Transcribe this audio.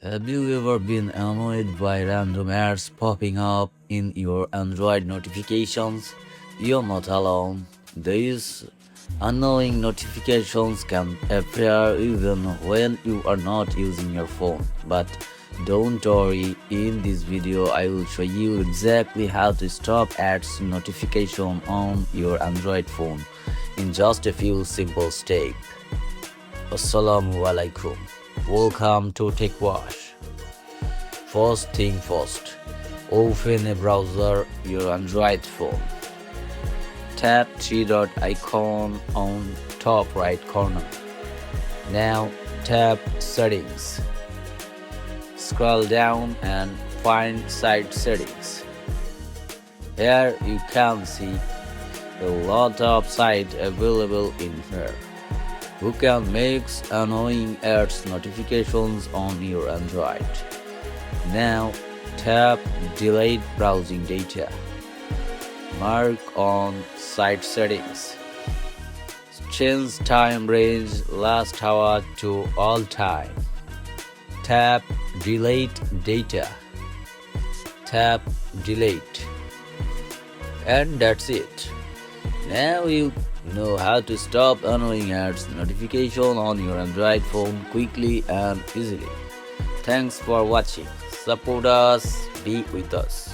Have you ever been annoyed by random ads popping up in your Android notifications? You're not alone. These annoying notifications can appear even when you are not using your phone. But don't worry, in this video I will show you exactly how to stop ads notification on your Android phone in just a few simple steps. Assalamu alaikum. Welcome to Tech Wash. First thing first, open a browser your Android phone. Tap three-dot icon on top right corner. Now tap Settings. Scroll down and find Site Settings. Here you can see a lot of sites available in here. You can make annoying ads notifications on your Android. Now tap Delete Browsing Data. Mark on Site Settings. Change time range last hour to all time. Tap Delete Data. Tap Delete. And that's it. Now you know how to stop annoying ads notification on your Android phone quickly and easily. Thanks for watching. Support us, be with us.